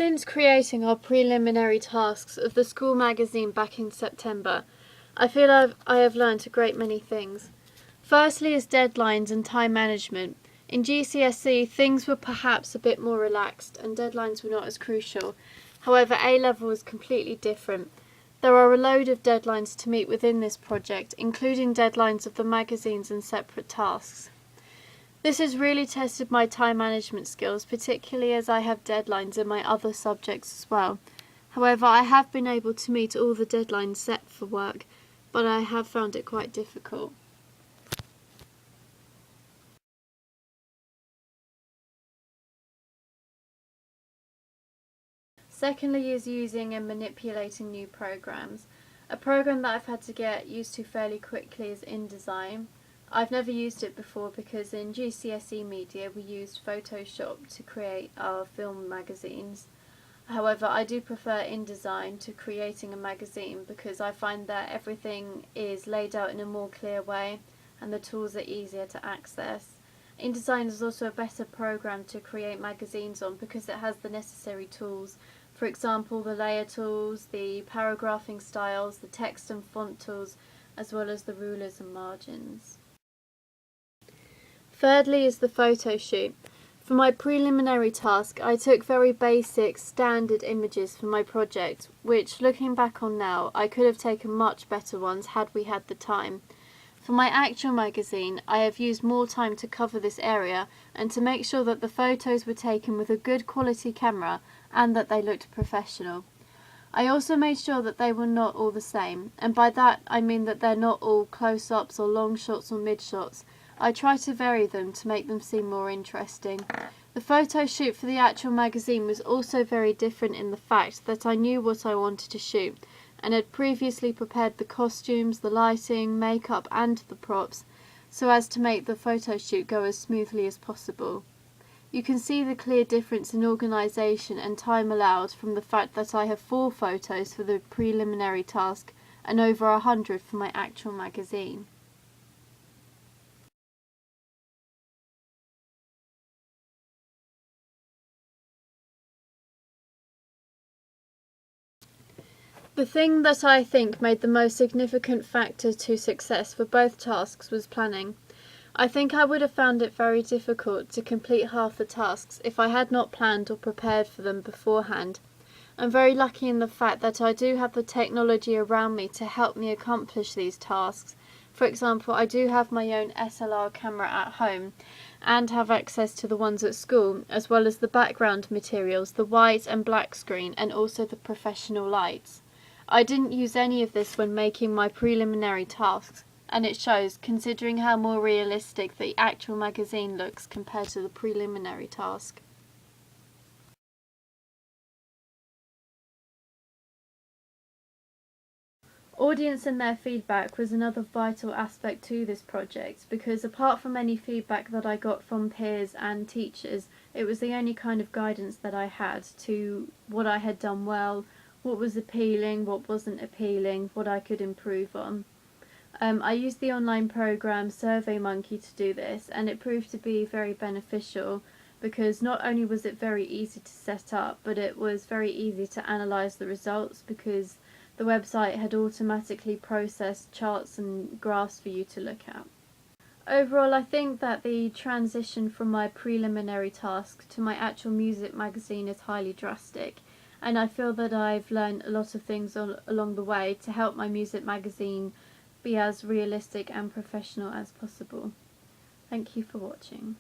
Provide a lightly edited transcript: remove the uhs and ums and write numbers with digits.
Since creating our preliminary tasks of the school magazine back in September, I feel I have learnt a great many things. Firstly is deadlines and time management. In GCSE, things were perhaps a bit more relaxed and deadlines were not as crucial. However, A-level was completely different. There are a load of deadlines to meet within this project, including deadlines of the magazines and separate tasks. This has really tested my time management skills, particularly as I have deadlines in my other subjects as well. However, I have been able to meet all the deadlines set for work, but I have found it quite difficult. Secondly is using and manipulating new programs. A program that I've had to get used to fairly quickly is InDesign. I've never used it before because in GCSE media we used Photoshop to create our film magazines. However, I do prefer InDesign to creating a magazine because I find that everything is laid out in a more clear way and the tools are easier to access. InDesign is also a better program to create magazines on because it has the necessary tools. For example, the layer tools, the paragraphing styles, the text and font tools, as well as the rulers and margins. Thirdly is the photo shoot. For my preliminary task, I took very basic, standard images for my project, which, looking back on now, I could have taken much better ones had we had the time. For my actual magazine, I have used more time to cover this area and to make sure that the photos were taken with a good quality camera and that they looked professional. I also made sure that they were not all the same, and by that I mean that they're not all close-ups or long shots or mid-shots. I try to vary them to make them seem more interesting. The photo shoot for the actual magazine was also very different in the fact that I knew what I wanted to shoot and had previously prepared the costumes, the lighting, makeup and the props so as to make the photo shoot go as smoothly as possible. You can see the clear difference in organisation and time allowed from the fact that I have 4 photos for the preliminary task and over 100 for my actual magazine. The thing that I think made the most significant factor to success for both tasks was planning. I think I would have found it very difficult to complete half the tasks if I had not planned or prepared for them beforehand. I'm very lucky in the fact that I do have the technology around me to help me accomplish these tasks. For example, I do have my own SLR camera at home and have access to the ones at school, as well as the background materials, the white and black screen, and also the professional lights. I didn't use any of this when making my preliminary tasks, and it shows considering how more realistic the actual magazine looks compared to the preliminary task. Audience and their feedback was another vital aspect to this project because apart from any feedback that I got from peers and teachers, it was the only kind of guidance that I had to what I had done well, what was appealing, what wasn't appealing, what I could improve on. I used the online program SurveyMonkey to do this, and it proved to be very beneficial because not only was it very easy to set up, but it was very easy to analyse the results because the website had automatically processed charts and graphs for you to look at. Overall, I think that the transition from my preliminary task to my actual music magazine is highly drastic, and I feel that I've learned a lot of things along the way to help my music magazine be as realistic and professional as possible. Thank you for watching.